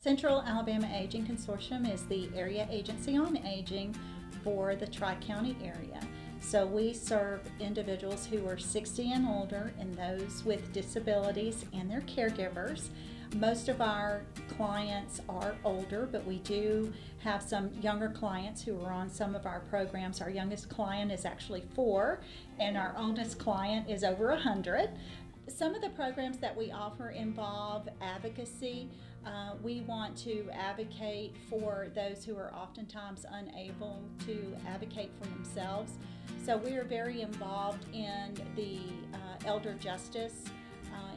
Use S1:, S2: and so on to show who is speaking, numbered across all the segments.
S1: Central Alabama Aging Consortium is the area agency on aging for the Tri-County area. So we serve individuals who are 60 and older and those with disabilities and their caregivers. Most of our clients are older, but we do have some younger clients who are on some of our programs. Our youngest client is actually 4, and our oldest client is over 100. Some of the programs that we offer involve advocacy. We want to advocate for those who are oftentimes unable to advocate for themselves. So we are very involved in the elder justice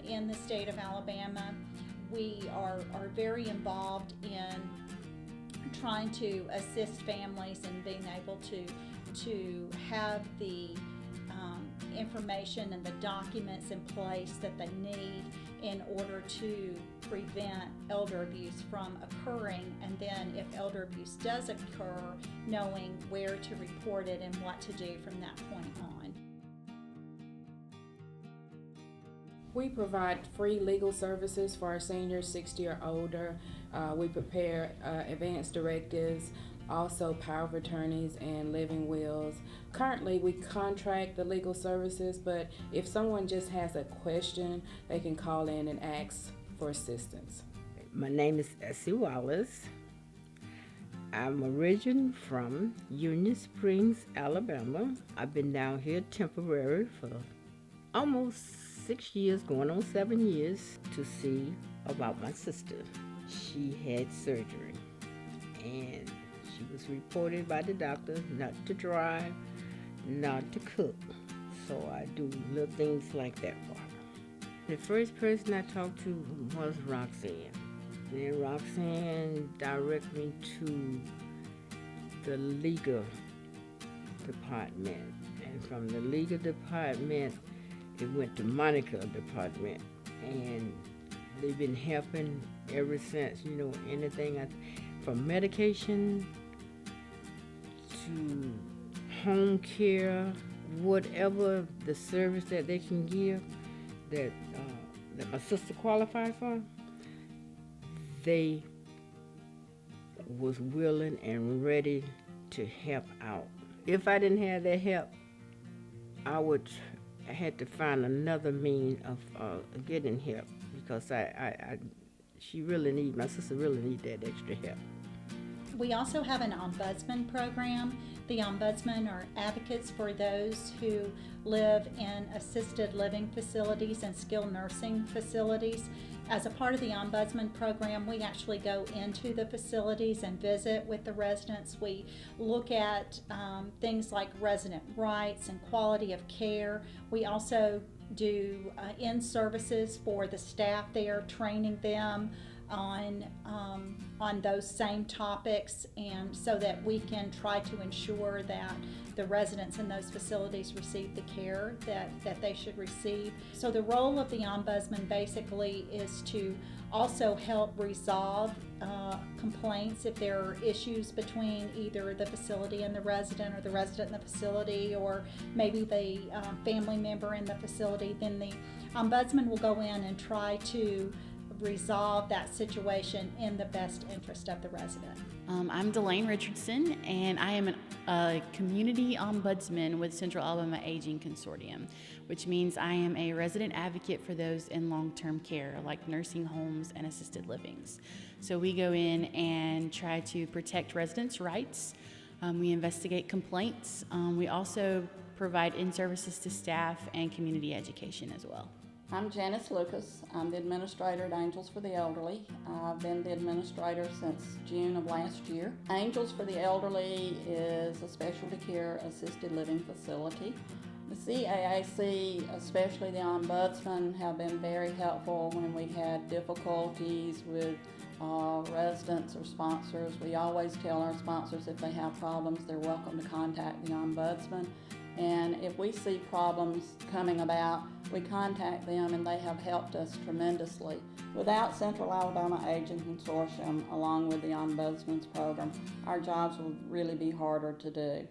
S1: in the state of Alabama. We are very involved in trying to assist families and being able to have the information and the documents in place that they need in order to prevent elder abuse from occurring, and then if elder abuse does occur, knowing where to report it and what to do from that point on.
S2: We provide free legal services for our seniors 60 or older. We prepare advance directives, also power of attorneys and living wills. Currently, we contract the legal services, but if someone just has a question, they can call in and ask for assistance.
S3: My name is Essie Wallace. I'm originally from Union Springs, Alabama. I've been down here temporary for almost 6 years, going on 7 years, to see about my sister. She had surgery, and she was reported by the doctor not to drive, not to cook. So I do little things like that for her. The first person I talked to was Roxanne. Then Roxanne directed me to the legal department. And from the legal department, it went to Monica's department. And they've been helping ever since, anything from medication to home care, whatever the service that they can give that my sister qualified for, they was willing and ready to help out. If I didn't have their help, I had to find another means of getting help, because my sister really need that extra help.
S1: We also have an ombudsman program. The ombudsmen are advocates for those who live in assisted living facilities and skilled nursing facilities. As a part of the ombudsman program, we actually go into the facilities and visit with the residents. We look at things like resident rights and quality of care. We also do in-services for the staff there, training them on those same topics, and so that we can try to ensure that the residents in those facilities receive the care that they should receive. So the role of the ombudsman basically is to also help resolve complaints if there are issues between either the facility and the resident, or the resident and the facility, or maybe the family member in the facility. Then the ombudsman will go in and try to resolve that situation in the best interest of the resident.
S4: I'm Delane Richardson, and I am a community ombudsman with Central Alabama Aging Consortium, which means I am a resident advocate for those in long-term care, like nursing homes and assisted livings. So we go in and try to protect residents' rights. We investigate complaints. We also provide in-services to staff and community education as well.
S5: I'm Janice Lucas. I'm the administrator at Angels for the Elderly. I've been the administrator since June of last year. Angels for the Elderly is a specialty care assisted living facility. The CAAC, especially the ombudsman, have been very helpful when we had difficulties with residents or sponsors. We always tell our sponsors if they have problems, they're welcome to contact the ombudsman. And if we see problems coming about, we contact them, and they have helped us tremendously. Without Central Alabama Aging Consortium, along with the Ombudsman's program, our jobs would really be harder to do.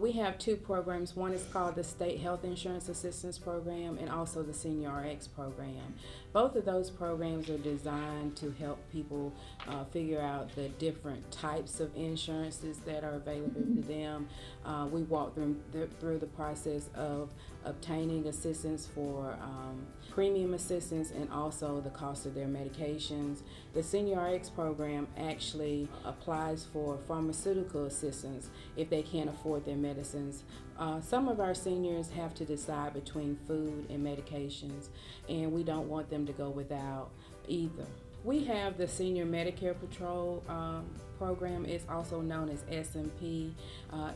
S2: We have 2 programs. One is called the State Health Insurance Assistance Program, and also the Senior RX program. Both of those programs are designed to help people figure out the different types of insurances that are available to them. We walk them through the process of obtaining assistance for premium assistance and also the cost of their medications. The Senior RX program actually applies for pharmaceutical assistance if they can't afford their medicines. Some of our seniors have to decide between food and medications, and we don't want them to go without either. We have the Senior Medicare Patrol program. It's also known as SMP.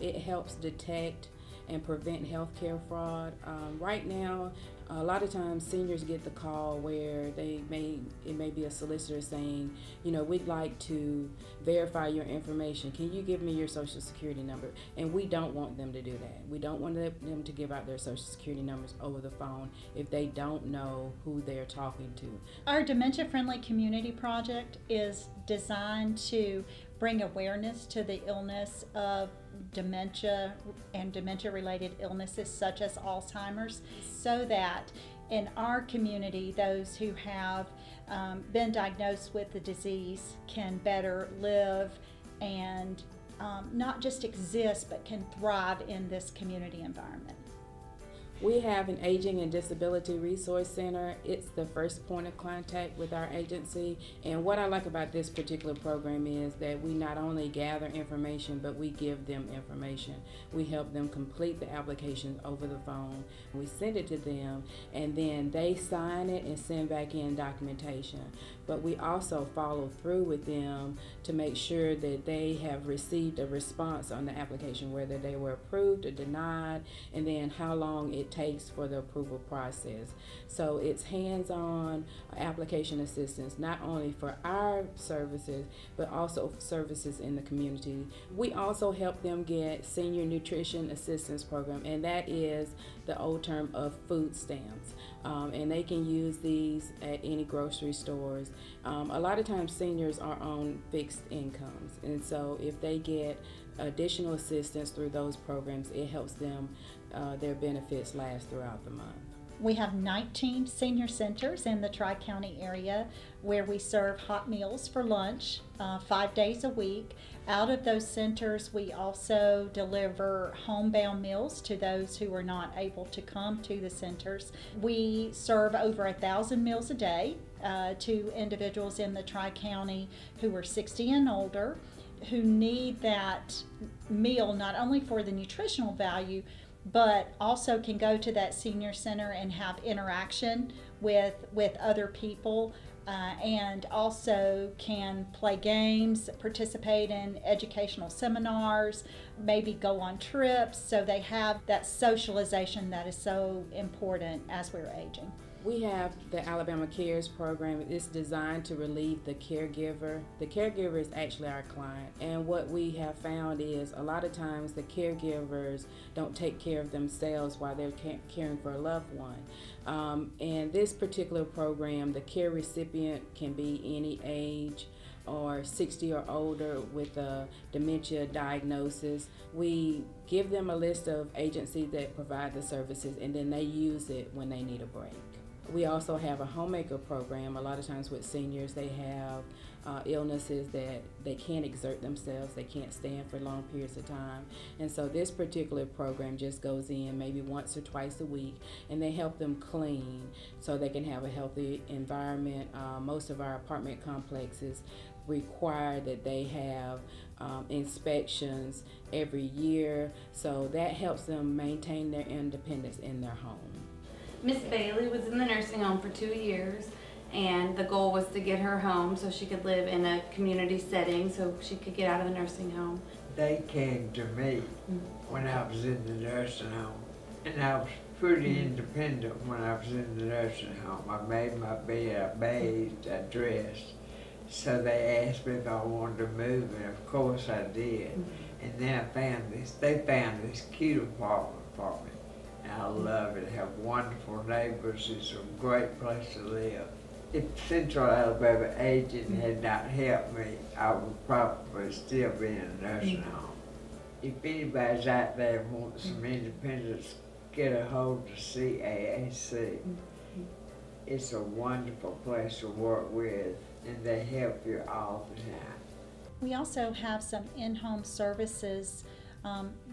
S2: It helps detect and prevent healthcare fraud. Right now, a lot of times seniors get the call where it may be a solicitor saying, we'd like to verify your information. Can you give me your social security number? And we don't want them to do that. We don't want them to give out their social security numbers over the phone if they don't know who they're talking to.
S1: Our Dementia Friendly Community Project is designed to bring awareness to the illness of dementia and dementia-related illnesses such as Alzheimer's, so that in our community, those who have been diagnosed with the disease can better live and not just exist, but can thrive in this community environment.
S2: We have an Aging and Disability Resource Center. It's the first point of contact with our agency. And what I like about this particular program is that we not only gather information, but we give them information. We help them complete the application over the phone. We send it to them, and then they sign it and send back in documentation. But we also follow through with them to make sure that they have received a response on the application, whether they were approved or denied, and then how long it takes for the approval process. So it's hands-on application assistance, not only for our services, but also services in the community. We also help them get Senior Nutrition Assistance Program, and that is the old term of food stamps. And they can use these at any grocery stores. A lot of times seniors are on fixed incomes, and so if they get additional assistance through those programs, it helps them, their benefits last throughout the month.
S1: We have 19 senior centers in the Tri-County area where we serve hot meals for lunch 5 days a week. Out of those centers, we also deliver homebound meals to those who are not able to come to the centers. We serve over 1,000 meals a day to individuals in the Tri-County who are 60 and older, who need that meal not only for the nutritional value, but also can go to that senior center and have interaction with other people, and also can play games, participate in educational seminars, maybe go on trips, so they have that socialization that is so important as we're aging.
S2: We have the Alabama Cares program. It's designed to relieve the caregiver. The caregiver is actually our client. And what we have found is a lot of times the caregivers don't take care of themselves while they're caring for a loved one. And this particular program, the care recipient can be any age or 60 or older with a dementia diagnosis. We give them a list of agencies that provide the services, and then they use it when they need a break. We also have a homemaker program. A lot of times with seniors, they have illnesses that they can't exert themselves, they can't stand for long periods of time. And so this particular program just goes in maybe once or twice a week, and they help them clean so they can have a healthy environment. Most of our apartment complexes require that they have inspections every year, so that helps them maintain their independence in their home.
S6: Miss Bailey was in the nursing home for 2 years, and the goal was to get her home so she could live in a community setting so she could get out of the nursing home.
S7: They came to me when I was in the nursing home, and I was pretty independent when I was in the nursing home. I made my bed, I bathed, I dressed. So they asked me if I wanted to move, and of course I did. And then they found this cute apartment for me. And I love it. I have wonderful neighbors. It's a great place to live. If Central Alabama Aging had not helped me, I would probably still be in a nursing home. If anybody's out there and wants some independence, get a hold of CAAC. it's a wonderful place to work with, and they help you all the time.
S1: We also have some in-home services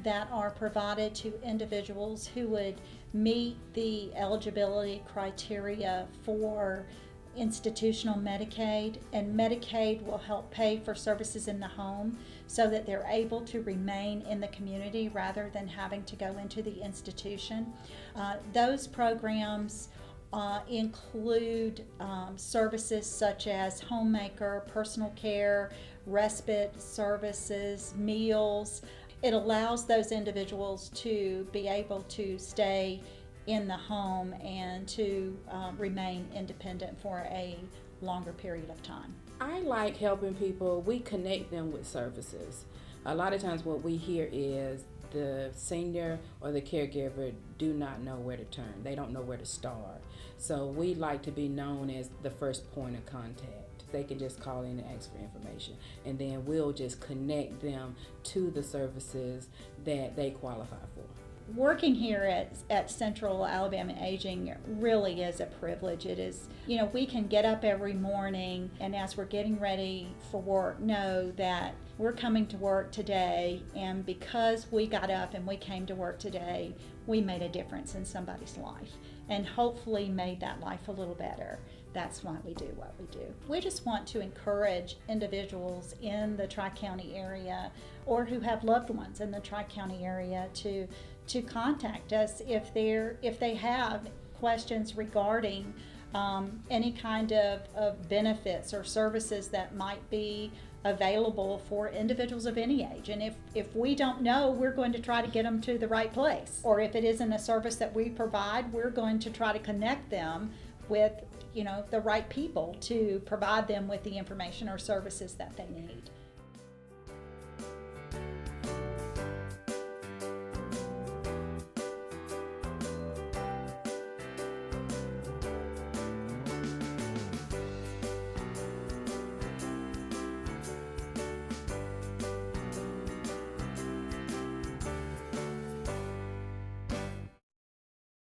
S1: that are provided to individuals who would meet the eligibility criteria for institutional Medicaid, and Medicaid will help pay for services in the home so that they're able to remain in the community rather than having to go into the institution. Those programs include services such as homemaker, personal care, respite services, meals. It allows those individuals to be able to stay in the home and to remain independent for a longer period of time.
S2: I like helping people. We connect them with services. A lot of times what we hear is the senior or the caregiver do not know where to turn. They don't know where to start. So we like to be known as the first point of contact. They can just call in and ask for information, and then we'll just connect them to the services that they qualify for.
S1: Working here at Central Alabama Aging really is a privilege. It is, we can get up every morning and as we're getting ready for work, know that we're coming to work today, and because we got up and we came to work today, we made a difference in somebody's life and hopefully made that life a little better. That's why we do what we do. We just want to encourage individuals in the Tri-County area or who have loved ones in the Tri-County area to contact us if they have questions regarding any kind of benefits or services that might be available for individuals of any age. And if we don't know, we're going to try to get them to the right place. Or if it isn't a service that we provide, we're going to try to connect them with the right people to provide them with the information or services that they need.